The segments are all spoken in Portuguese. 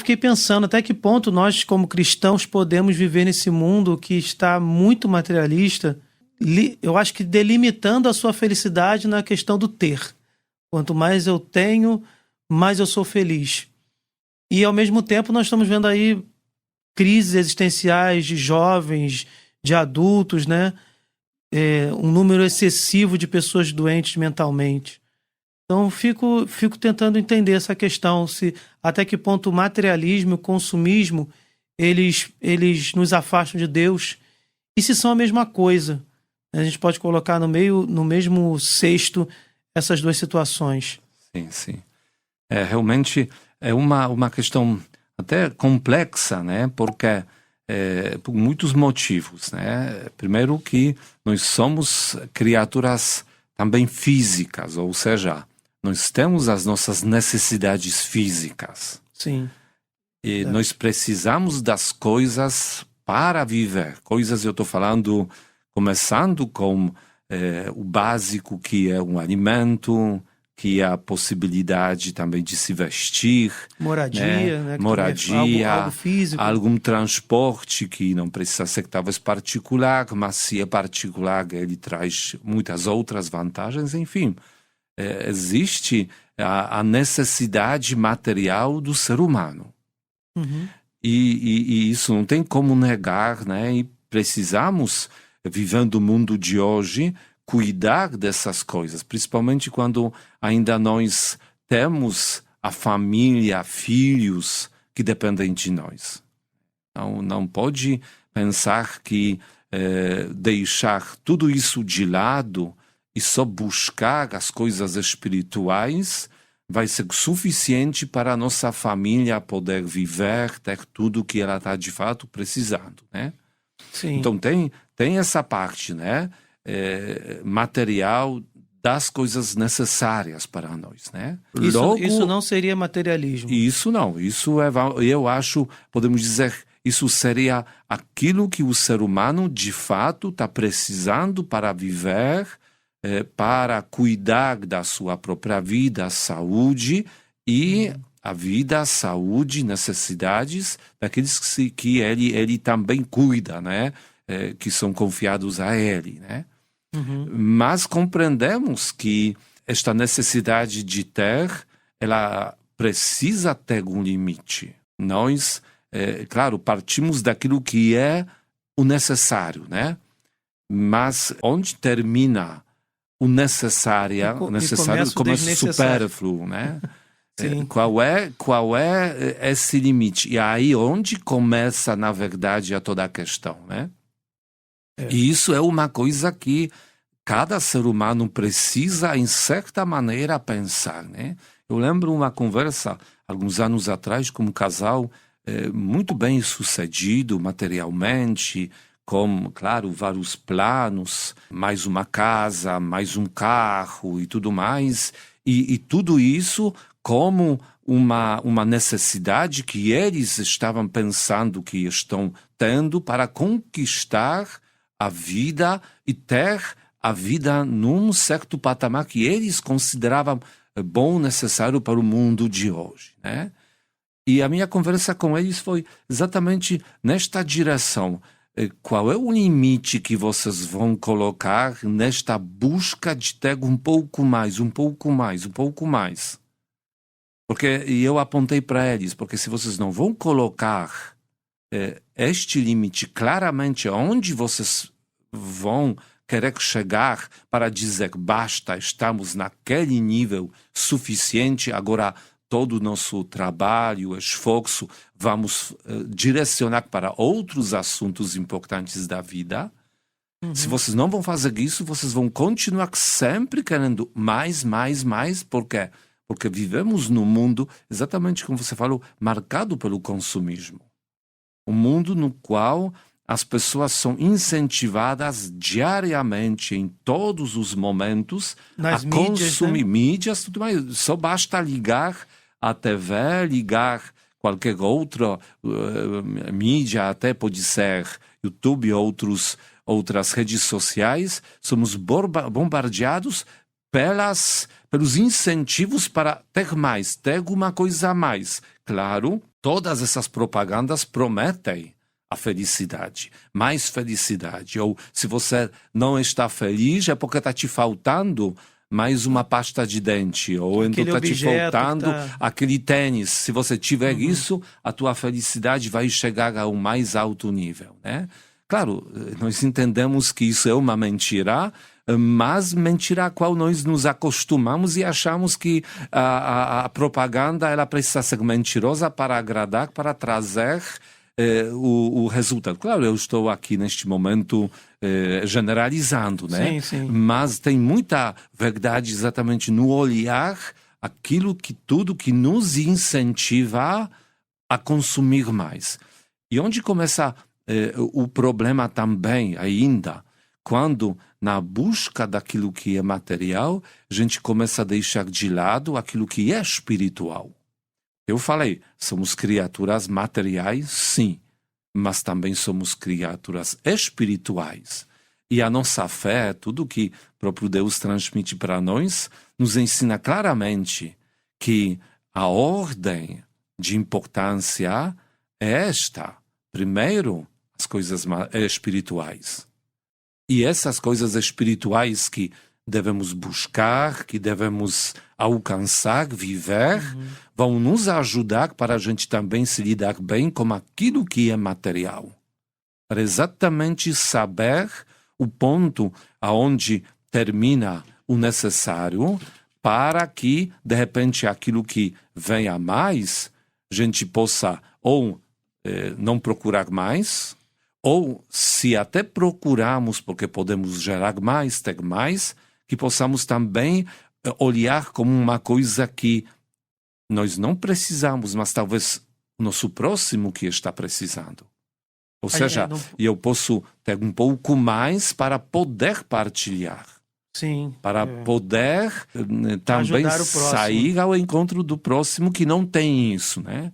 fiquei pensando até que ponto nós, como cristãos, podemos viver nesse mundo que está muito materialista, eu acho que delimitando a sua felicidade na questão do ter. Quanto mais eu tenho, mais eu sou feliz. E, ao mesmo tempo, nós estamos vendo aí crises existenciais de jovens, de adultos, né? Um número excessivo de pessoas doentes mentalmente. Então, fico tentando entender essa questão, se até que ponto o materialismo e o consumismo, eles nos afastam de Deus, e se são a mesma coisa. A gente pode colocar no mesmo cesto essas duas situações. Sim, sim. Realmente é uma questão até complexa, né? Porque por muitos motivos, né? Primeiro que nós somos criaturas também físicas, ou seja, nós temos as nossas necessidades físicas. Sim. E nós precisamos das coisas para viver. Coisas, eu estou falando, começando com o básico, que é um alimento, que é a possibilidade também de se vestir. Moradia, né? Moradia, algo físico. Algum transporte que não precisa ser talvez particular, mas se é particular, ele traz muitas outras vantagens, enfim. Existe a necessidade material do ser humano. Uhum. E isso não tem como negar, né? E precisamos, vivendo o mundo de hoje, cuidar dessas coisas, principalmente quando ainda nós temos a família, filhos que dependem de nós. Não pode pensar que deixar tudo isso de lado e só buscar as coisas espirituais vai ser suficiente para a nossa família poder viver, ter tudo que ela está de fato precisando, né? Sim. Então tem essa parte, né? Material das coisas necessárias para nós, né? Isso não seria materialismo. Isso não. Isso eu acho, podemos dizer, isso seria aquilo que o ser humano de fato está precisando para viver, para cuidar da sua própria vida, saúde e a vida, saúde, necessidades daqueles que ele também cuida, né? Que são confiados a ele, né? Uhum. Mas compreendemos que esta necessidade de ter, ela precisa ter um limite. Nós, claro, partimos daquilo que é o necessário, né? Mas onde termina o necessário começa o supérfluo, né? Qual é esse limite? E aí onde começa, na verdade, toda a questão, né? E isso é uma coisa que cada ser humano precisa, em certa maneira, pensar, né? Eu lembro uma conversa, alguns anos atrás, com um casal muito bem sucedido materialmente, com, claro, vários planos, mais uma casa, mais um carro e tudo mais. E tudo isso como uma necessidade que eles estavam pensando que estão tendo para conquistar a vida e ter a vida num certo patamar que eles consideravam bom, necessário para o mundo de hoje, né? E a minha conversa com eles foi exatamente nesta direção. Qual é o limite que vocês vão colocar nesta busca de ter um pouco mais, um pouco mais, um pouco mais? Porque eu apontei para eles, porque se vocês não vão colocar este limite claramente onde vocês vão querer chegar para dizer basta, estamos naquele nível suficiente, agora todo o nosso trabalho, esforço, vamos direcionar para outros assuntos importantes da vida. Uhum. Se vocês não vão fazer isso, vocês vão continuar sempre querendo mais, mais, mais. Por quê? Porque vivemos num mundo, exatamente como você falou, marcado pelo consumismo. Um mundo no qual as pessoas são incentivadas diariamente, em todos os momentos, nas a mídias, consumir, né? mídias, tudo mais. Só basta ligar a TV, ligar qualquer outra mídia, até pode ser YouTube, outras redes sociais. Somos bombardeados pelos incentivos para ter mais, ter alguma coisa a mais. Claro, todas essas propagandas prometem a felicidade, mais felicidade. Ou se você não está feliz, é porque está te faltando mais uma pasta de dente. Ou então está te faltando aquele tênis. Se você tiver isso, a tua felicidade vai chegar a um mais alto nível, né? Claro, nós entendemos que isso é uma mentira, mas mentira a qual nós nos acostumamos e achamos que a propaganda ela precisa ser mentirosa para agradar, para trazer o resultado. Claro, eu estou aqui neste momento generalizando, né? Sim, sim. Mas tem muita verdade exatamente no olhar tudo que nos incentiva a consumir mais. E onde começa o problema também ainda, quando na busca daquilo que é material, a gente começa a deixar de lado aquilo que é espiritual. Eu falei, somos criaturas materiais, sim, mas também somos criaturas espirituais. E a nossa fé, tudo que o próprio Deus transmite para nós, nos ensina claramente que a ordem de importância é esta. Primeiro, as coisas espirituais. E essas coisas espirituais que devemos buscar, que devemos alcançar, viver, vão nos ajudar para a gente também se lidar bem com aquilo que é material. Para exatamente saber o ponto aonde termina o necessário para que, de repente, aquilo que vem a mais, a gente possa ou não procurar mais, ou se até procuramos porque podemos gerar mais, ter mais, que possamos também olhar como uma coisa que nós não precisamos, mas talvez o nosso próximo que está precisando. Ou seja, eu posso ter um pouco mais para poder partilhar. Sim. Para poder também sair ao encontro do próximo que não tem isso, né?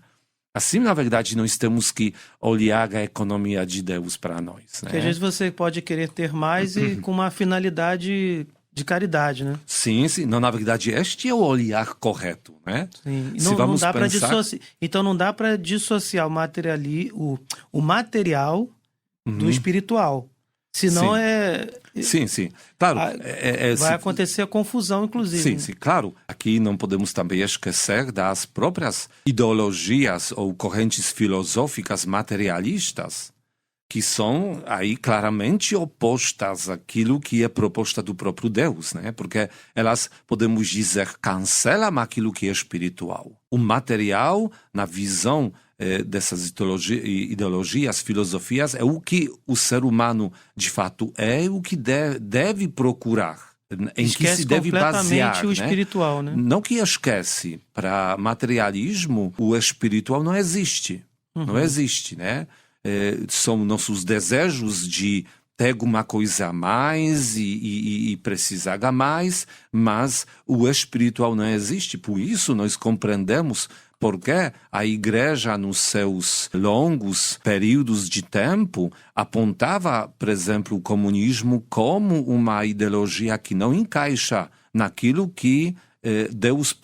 Assim, na verdade, nós temos que olhar a economia de Deus para nós, né? Porque às vezes você pode querer ter mais e com uma finalidade de caridade, né? Sim, sim. Não, na verdade, este é o olhar correto, né? Sim. Não dá para Então não dá para dissociar o material do espiritual. Senão Sim, sim. Claro. Vai acontecer a confusão, inclusive. Sim, sim, claro. Aqui não podemos também esquecer das próprias ideologias ou correntes filosóficas materialistas, que são aí claramente opostas àquilo que é proposta do próprio Deus, né? Porque elas, podemos dizer, cancelam aquilo que é espiritual. O material, na visão dessas ideologias, filosofias, é o que o ser humano de fato é, o que deve procurar, em que se deve basear. O espiritual, né? Não que esquece. Para materialismo, o espiritual não existe. Não existe, né? São nossos desejos de ter alguma coisa a mais e precisar a mais, mas o espiritual não existe. Por isso nós compreendemos porque a Igreja, nos seus longos períodos de tempo, apontava, por exemplo, o comunismo como uma ideologia que não encaixa naquilo que Deus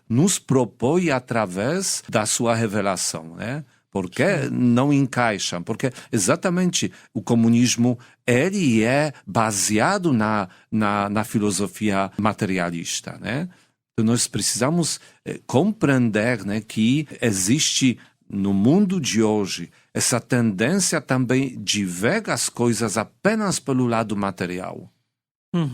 nos propõe através da sua revelação, né? Porque não encaixam? Porque exatamente o comunismo ele é baseado na filosofia materialista, né? Então nós precisamos compreender, né, que existe no mundo de hoje essa tendência também de ver as coisas apenas pelo lado material.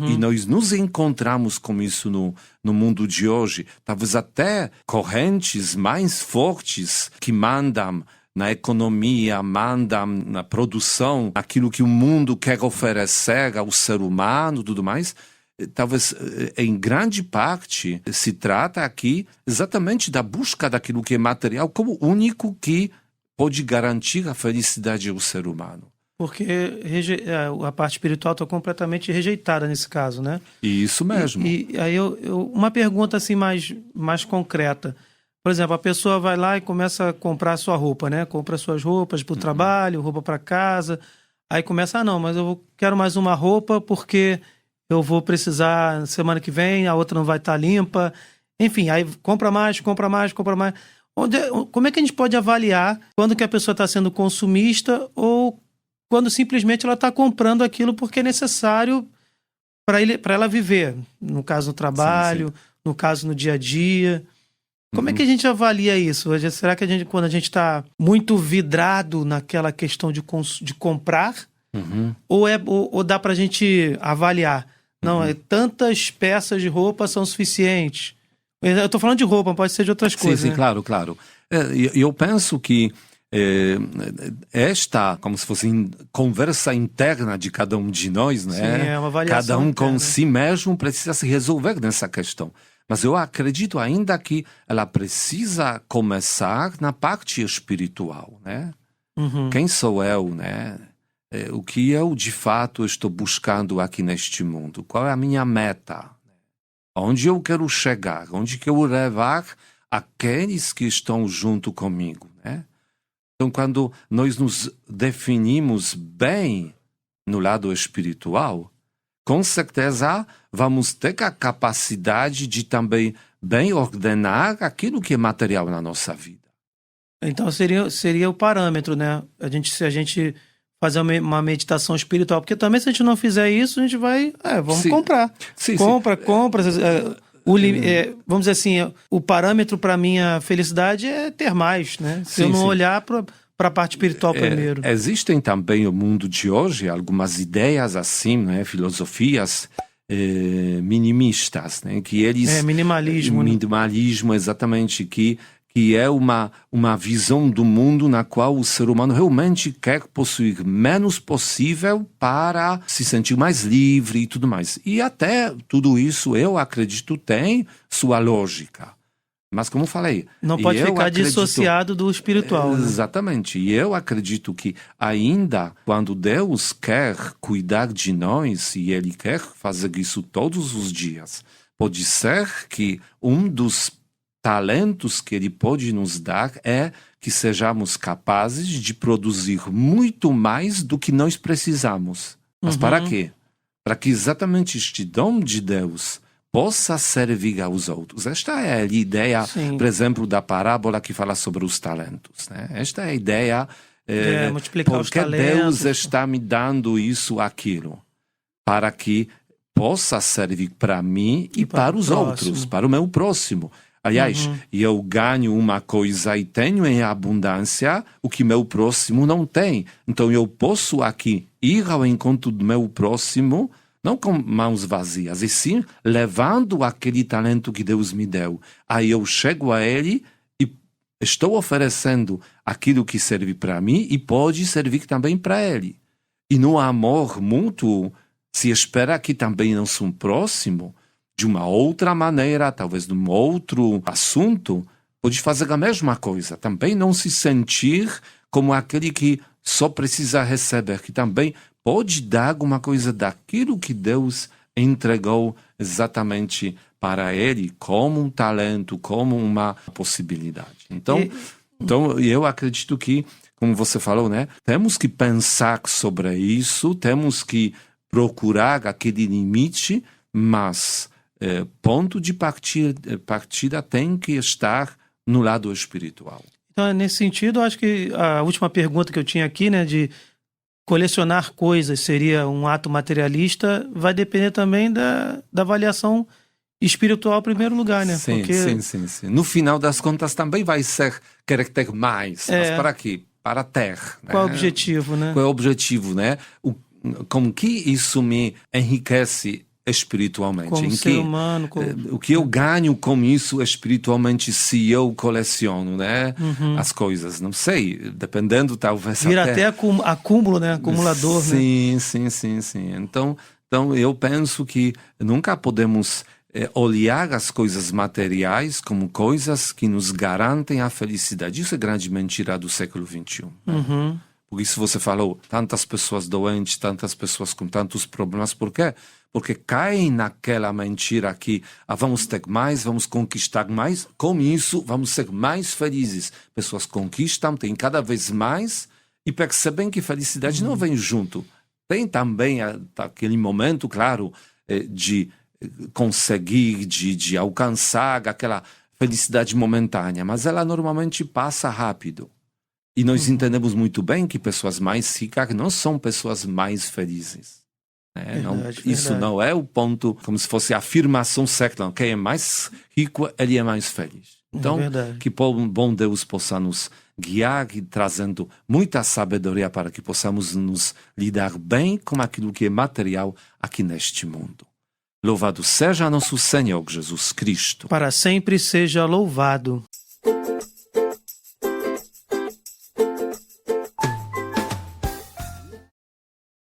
E nós nos encontramos com isso no mundo de hoje. Talvez até correntes mais fortes que mandam na economia, mandam na produção, aquilo que o mundo quer oferecer ao ser humano e tudo mais. Talvez em grande parte se trata aqui exatamente da busca daquilo que é material como único que pode garantir a felicidade ao ser humano. Porque a parte espiritual está completamente rejeitada nesse caso, né? Isso mesmo. E aí uma pergunta assim mais concreta. Por exemplo, a pessoa vai lá e começa a comprar sua roupa, né? Compra suas roupas para o trabalho, roupa para casa. Aí começa, não, mas eu quero mais uma roupa porque eu vou precisar semana que vem, a outra não vai estar limpa. Enfim, aí compra mais, compra mais, compra mais. Como é que a gente pode avaliar quando que a pessoa está sendo consumista ou quando simplesmente ela está comprando aquilo porque é necessário para ela viver? No caso, no trabalho, Sim. no caso, no dia a dia. Como é que a gente avalia isso? Será que quando a gente está muito vidrado naquela questão de comprar, ou dá para a gente avaliar? Não, tantas peças de roupa são suficientes. Eu estou falando de roupa, pode ser de outras coisas. Sim, né? claro, claro. Eu penso que esta, como se fosse conversa interna de cada um de nós, né? Sim, é uma avaliação cada um interna. com si mesmo precisa se resolver nessa questão. Mas eu acredito ainda que ela precisa começar na parte espiritual, né? Quem sou eu, né? O que eu, de fato, estou buscando aqui neste mundo? Qual é a minha meta? Onde eu quero chegar? Onde quero levar aqueles que estão junto comigo, né? Então, quando nós nos definimos bem no lado espiritual, com certeza vamos ter a capacidade de também bem ordenar aquilo que é material na nossa vida. Então seria o parâmetro, né? Se a gente fazer uma meditação espiritual, porque também se a gente não fizer isso, a gente vai, vamos comprar. Sim, compra. Vamos dizer assim, o parâmetro para minha felicidade é ter mais, né? Se eu não olhar para a parte espiritual primeiro. Existem também no mundo de hoje algumas ideias assim, né? Filosofias minimistas, né? Que eles minimalismo. Minimalismo, exatamente, que é uma visão do mundo na qual o ser humano realmente quer possuir menos possível para se sentir mais livre e tudo mais. E até tudo isso, eu acredito, tem sua lógica. Mas como falei... Não pode ficar dissociado do espiritual. Exatamente. E eu acredito que ainda quando Deus quer cuidar de nós, e Ele quer fazer isso todos os dias, pode ser que um dos talentos que Ele pode nos dar é que sejamos capazes de produzir muito mais do que nós precisamos. Mas para quê? Para que exatamente este dom de Deus possa servir aos outros. Esta é a ideia, por exemplo, da parábola que fala sobre os talentos, né? Esta é a ideia, multiplicar os porque talentos. Deus está me dando isso, aquilo, para que possa servir para mim e para os outros, para o meu próximo. Aliás, eu ganho uma coisa e tenho em abundância o que meu próximo não tem. Então eu posso aqui ir ao encontro do meu próximo, não com mãos vazias, e sim levando aquele talento que Deus me deu. Aí eu chego a Ele e estou oferecendo aquilo que serve para mim e pode servir também para Ele. E no amor mútuo, se espera que também nosso próximo, de uma outra maneira, talvez de um outro assunto, pode fazer a mesma coisa. Também não se sentir como aquele que só precisa receber, que também pode dar alguma coisa daquilo que Deus entregou exatamente para ele, como um talento, como uma possibilidade. Então eu acredito que, como você falou, né, temos que pensar sobre isso, temos que procurar aquele limite, mas ponto de partida tem que estar no lado espiritual. Então, nesse sentido, eu acho que a última pergunta que eu tinha aqui, né, de colecionar coisas seria um ato materialista, vai depender também da avaliação espiritual em primeiro lugar, né? Sim, sim. No final das contas também vai ser querer ter mais. Mas para quê? Para ter. Né? Qual é o objetivo, né? Qual é o objetivo, né? Como que isso me enriquece espiritualmente? Como ser humano. O que eu ganho com isso espiritualmente se eu coleciono, né? As coisas, não sei, dependendo talvez vira até acúmulo, né? Acumulador, sim, né? Sim. Então eu penso que nunca podemos olhar as coisas materiais como coisas que nos garantem a felicidade. Isso é grande mentira do século XXI. Né? Por isso você falou, tantas pessoas doentes, tantas pessoas com tantos problemas. Por quê? Porque caem naquela mentira que vamos ter mais, vamos conquistar mais, com isso vamos ser mais felizes. Pessoas conquistam, têm cada vez mais e percebem que felicidade não vem junto. Tem também aquele momento, claro, de conseguir, de alcançar aquela felicidade momentânea, mas ela normalmente passa rápido. E nós entendemos muito bem que pessoas mais ricas não são pessoas mais felizes. Isso não é o ponto, como se fosse a afirmação certa. Quem é mais rico, ele é mais feliz. Então, que bom Deus possa nos guiar e trazendo muita sabedoria para que possamos nos lidar bem com aquilo que é material aqui neste mundo. Louvado seja nosso Senhor Jesus Cristo. Para sempre seja louvado.